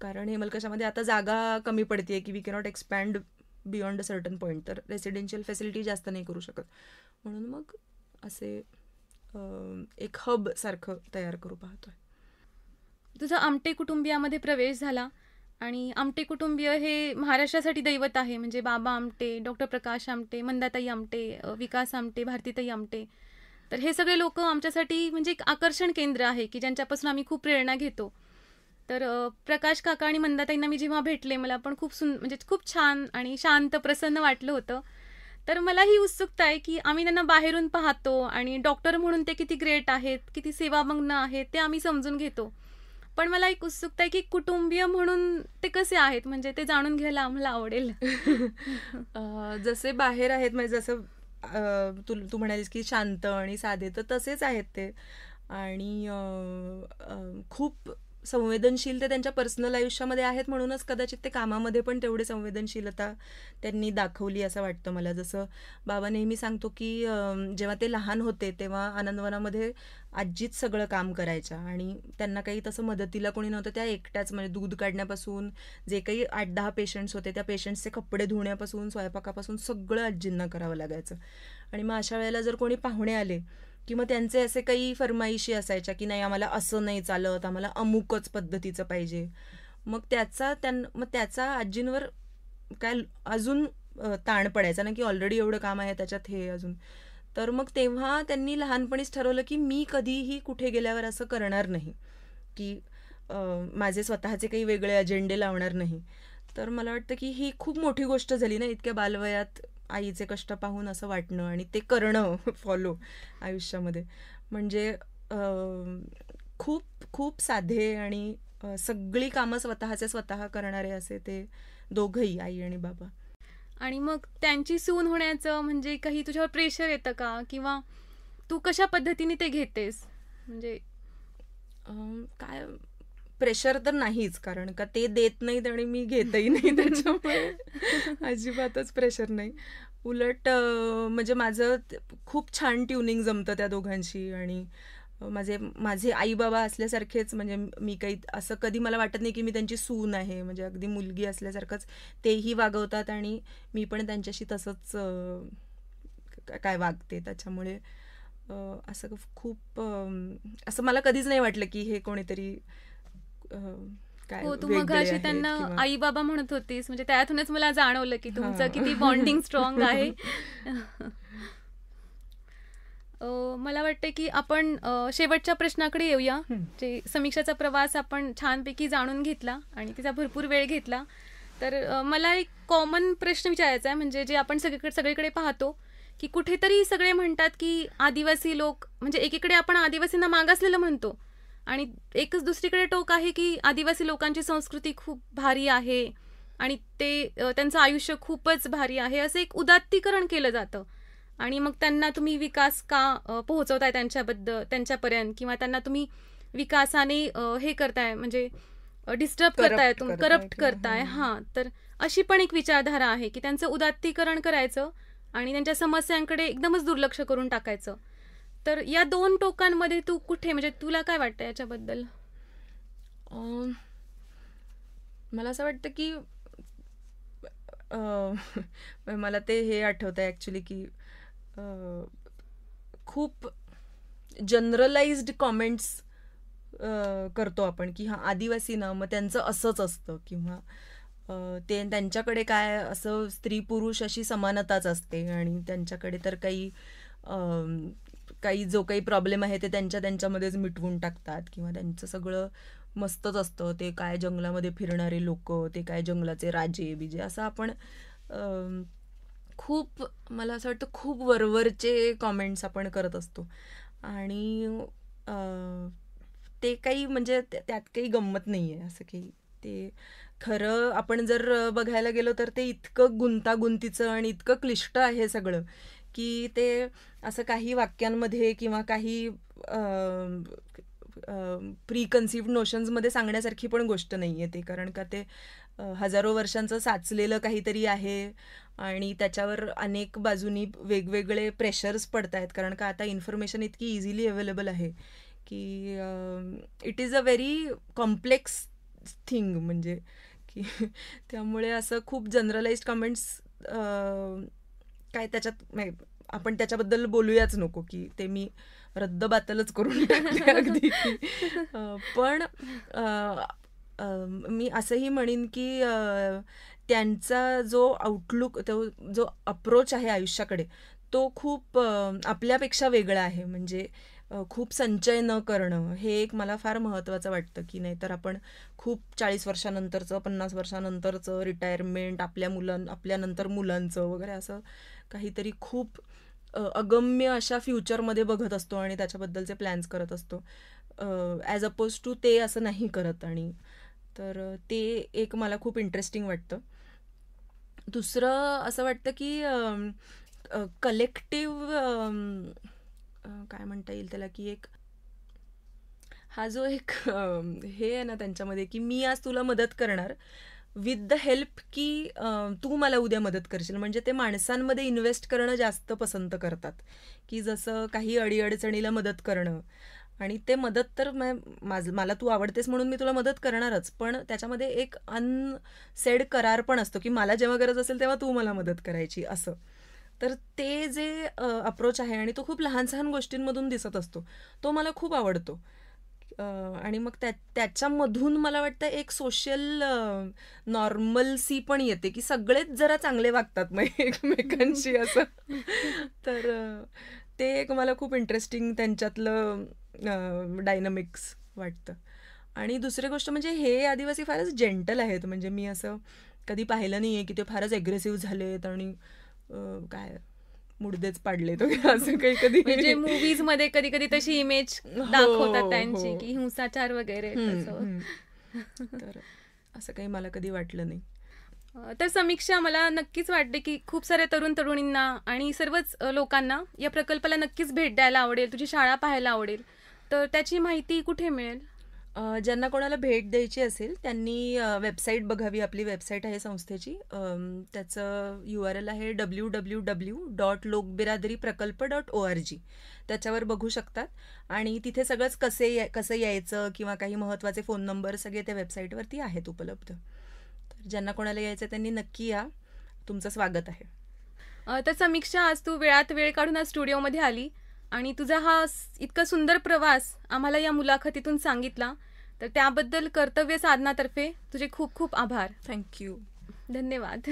कारण हेमलकशामध्ये आता जागा कमी पडते की we cannot expand beyond a certain point, तर रेसिडेन्शियल फॅसिलिटी जास्त नाही करू शकत, म्हणून मग असे एक हब सारखं तयार करू पाहतोय. तुझा आमटे कुटुंबियामध्ये प्रवेश झाला आणि आमटे कुटुंबीय हे महाराष्ट्रासाठी दैवत आहे. म्हणजे बाबा आमटे, डॉक्टर प्रकाश आमटे, मंदाताई आमटे, विकास आमटे, भारतीताई आमटे. तर हे सगळे लोक आमच्यासाठी म्हणजे एक आकर्षण केंद्र आहे की ज्यांच्यापासून आम्ही खूप प्रेरणा घेतो. तर प्रकाश काका आणि मंदाताईंना मी जेव्हा भेटले मला पण म्हणजे खूप छान आणि शांत प्रसन्न वाटलं होतं. तर मला ही उत्सुकता आहे की आम्ही त्यांना बाहेरून पाहतो आणि डॉक्टर म्हणून ते किती ग्रेट आहेत, किती सेवामग्न आहेत ते आम्ही समजून घेतो. पण मला एक उत्सुकता आहे की कुटुंबीय म्हणून ते कसे आहेत, म्हणजे ते जाणून घ्यायला आम्हाला आवडेल. जसे बाहेर आहेत म्हणजे जसं तू म्हणालीस की शांत आणि साधे, तर तसेच आहेत ते. आणि खूप संवेदनशील ते त्यांच्या पर्सनल आयुष्यामध्ये आहेत, म्हणूनच कदाचित ते कामामध्ये पण तेवढे संवेदनशीलता त्यांनी दाखवली असं वाटतं मला. जसं बाबा नेहमी सांगतो की जेव्हा ते लहान होते तेव्हा आनंदवनामध्ये आजीच सगळं काम करायच्या आणि त्यांना काही तसं मदतीला कोणी नव्हतं. त्या एकट्याच, म्हणजे दूध काढण्यापासून जे काही 8-10 पेशंट्स होते त्या पेशंट्सचे कपडे धुण्यापासून स्वयंपाकापासून सगळं आजींना करावं लागायचं. आणि मग अशा वेळेला जर कोणी पाहुणे आले किंवा त्यांचे असे काही फरमाईशी असायच्या की नाही आम्हाला असं नाही चालत, आम्हाला अमुकच पद्धतीचं पाहिजे, मग त्याचा आजींवर काय अजून ताण पडायचा ना, की ऑलरेडी एवढं काम आहे त्याच्यात हे अजून. तर मग तेव्हा त्यांनी लहानपणीच ठरवलं की मी कधीही कुठे गेल्यावर असं करणार नाही की माझे स्वतःचे काही वेगळे अजेंडे लावणार नाही. तर मला वाटतं की ही खूप मोठी गोष्ट झाली ना, इतक्या बालवयात आईचे कष्ट पाहून असं वाटणं आणि ते करणं फॉलो आयुष्यामध्ये. म्हणजे खूप खूप साधे आणि सगळी कामं स्वतः करणारे असे ते दोघंही, आई आणि बाबा. आणि मग त्यांची सून होण्याचं म्हणजे काही तुझ्यावर प्रेशर येतं का, किंवा तू कशा पद्धतीने ते घेतेस? म्हणजे काय प्रेशर तर नाहीच, कारण का ते देत नाहीत आणि मी घेतही नाही, त्याच्यामुळे अजिबातच प्रेशर नाही. उलट म्हणजे माझं खूप छान ट्युनिंग जमतं त्या दोघांशी. आणि माझे आई बाबा असल्यासारखेच, म्हणजे मी काही असं कधी मला वाटत नाही की मी त्यांची सून आहे. म्हणजे अगदी मुलगी असल्यासारखंच तेही वागवतात आणि मी पण त्यांच्याशी तसंच काय वागते. त्याच्यामुळे असं खूप असं मला कधीच नाही वाटलं की हे कोणीतरी काय हो, तू वेगळे मगाशी आहेत त्यांना किंवा आई बाबा म्हणत होतीस, म्हणजे त्यातूनच मला जाणवलं की तुमचं किती बॉन्डिंग स्ट्रॉंग आहे. मला वाटतं की आपण शेवटच्या प्रश्नाकडे येऊया. जे समीक्षाचा प्रवास आपण छानपैकी जाणून घेतला आणि तिचा भरपूर वेळ घेतला. तर मला एक कॉमन प्रश्न विचारायचा आहे, म्हणजे जे आपण सगळीकडे पाहतो की कुठेतरी सगळे म्हणतात की आदिवासी लोक, म्हणजे एकीकडे आपण आदिवासींना मागासलेलं म्हणतो आणि एकच दुसरीकडे टोक आहे की आदिवासी लोकांची संस्कृती खूप भारी आहे आणि ते त्यांचं आयुष्य खूपच भारी आहे, असं एक उदात्तीकरण केलं जातं. आणि मग त्यांना तुम्ही विकास का पोहोचवताय त्यांच्यापर्यंत, किंवा त्यांना तुम्ही विकासाने हे करताय, म्हणजे डिस्टर्ब करताय, करप्ट करताय. हां, तर अशी पण एक विचारधारा आहे की त्यांचं उदात्तीकरण करायचं आणि त्यांच्या समस्यांकडे एकदमच दुर्लक्ष करून टाकायचं. तर या दोन टोकांमध्ये तू कुठे, म्हणजे तुला काय वाटतं याच्याबद्दल? मला असं वाटतं की मला ते हे आठवतं ॲक्च्युली की खूप जनरलाइज्ड कॉमेंट्स करतो आपण की हां आदिवासी ना, मग त्यांचं असंच असतं, किंवा ते त्यांच्याकडे काय असं स्त्री पुरुष अशी समानताच असते आणि त्यांच्याकडे तर काही जो काही प्रॉब्लेम आहे ते त्यांच्यामध्येच मिटवून टाकतात, किंवा त्यांचं सगळं मस्तच असतं, ते काय जंगलामध्ये फिरणारे लोक, ते काय जंगलाचे राजे बिजे, असं आपण खूप, मला असं वाटतं खूप वरवरचे कॉमेंट्स आपण करत असतो. आणि ते काही म्हणजे त्यात काही गंमत नाही आहे असं काही. ते खरं आपण जर बघायला गेलो तर ते इतकं गुंतागुंतीचं आणि इतकं क्लिष्ट आहे सगळं की ते असं काही वाक्यांमध्ये किंवा काही प्री कन्सिव्ड नोशन्समध्ये सांगण्यासारखी पण गोष्ट नाही आहे ते, कारण का ते हजारो वर्षांचं साचलेलं काहीतरी आहे आणि त्याच्यावर अनेक बाजूनी वेगवेगळे प्रेशर्स पडत आहेत, कारण का आता इन्फॉर्मेशन इतकी इझिली अवेलेबल आहे की it is a very complex thing, म्हणजे की त्यामुळे असं खूप जनरलाइज्ड कमेंट्स काय त्याच्यात आपण त्याच्याबद्दल बोलूयाच नको, की ते मी रद्दबातलच करून टाकते अगदी. पण मी असंही म्हणेन की त्यांचा जो आउटलुक, जो अप्रोच आहे आयुष्याकडे, तो खूप आपल्यापेक्षा वेगळा आहे. म्हणजे खूप संचय न करणं हे एक मला फार महत्त्वाचं वाटतं, की नाहीतर आपण खूप 40 वर्षानंतरचं 50 वर्षानंतरचं रिटायरमेंट, आपल्यानंतर मुलांचं वगैरे असं काहीतरी खूप अगम्य अशा फ्युचरमध्ये बघत असतो आणि त्याच्याबद्दलचे प्लॅन्स करत असतो, ॲज अपोज टू ते असं नाही करत. आणि तर ते एक मला खूप इंटरेस्टिंग वाटतं. दुसरं असं वाटतं की कलेक्टिव्ह काय म्हणता येईल त्याला, की एक हा जो एक हे आहे ना त्यांच्यामध्ये, की मी आज तुला मदत करणार विथ द हेल्प, की तू मला उद्या मदत करशील. म्हणजे ते माणसांमध्ये इन्व्हेस्ट करणं जास्त पसंत करतात, की जसं काही अडीअडचणीला मदत करणं. आणि ते मदत तर मला तू आवडतेस म्हणून मी तुला मदत करणारच, पण त्याच्यामध्ये एक अनसेड करार पण असतो, की मला जेव्हा गरज असेल तेव्हा तू मला मदत करायची, असं. तर ते जे अप्रोच आहे आणि तो खूप लहान सहान गोष्टींमधून दिसत असतो, तो मला खूप आवडतो. आणि मग त्याच्यामधून मला वाटतं एक सोशल नॉर्मलसी पण येते, की सगळेच जरा चांगले वागतात मग एकमेकांशी, असं. तर ते एक मला खूप इंटरेस्टिंग त्यांच्यातलं डायनमिक्स वाटतं. आणि दुसरी गोष्ट म्हणजे हे आदिवासी फारच जेंटल आहेत. म्हणजे मी असं कधी पाहिलं नाहीये की ते फारच एग्रेसिव्ह झालेत आणि काय मुडदेच पाडलेत वगैरे, असं काही कधी. म्हणजे मूवीज मध्ये कधी कधी तशी इमेज दाखवतात त्यांची, की हिंसाचार वगैरे तसं. तर असं काही मला कधी वाटलं नाही. तर समीक्षा, मला नक्कीच वाटते की खूप साऱ्या तरुण तरुणींना आणि सर्वच लोकांना या प्रकल्पाला नक्कीच भेट द्यायला आवडेल, तुझी शाळा पाहायला आवडेल. तर त्याची माहिती कुठे मिळेल? ज्यांना कोणाला भेट द्यायची असेल त्यांनी वेबसाईट बघावी. आपली वेबसाईट आहे संस्थेची. त्याचं URL आहे www.lokbiradariprakalpa.org. त्याच्यावर बघू शकतात. आणि तिथे सगळंच कसं यायचं किंवा काही महत्त्वाचे फोन नंबर सगळे त्या वेबसाईटवरती आहेत उपलब्ध. तर ज्यांना कोणाला यायचं त्यांनी नक्की या. तुमचं स्वागत आहे. तर समीक्षा, आज तू वेळात वेळ काढून आज स्टुडिओमध्ये आली आणि तुझा हा इतका सुंदर प्रवास आम्हाला या मुलाखतीतून सांगितला, तर त्याबद्दल कर्तव्य साधनातर्फे तुझे खूप खूप आभार. थँक्यू. धन्यवाद.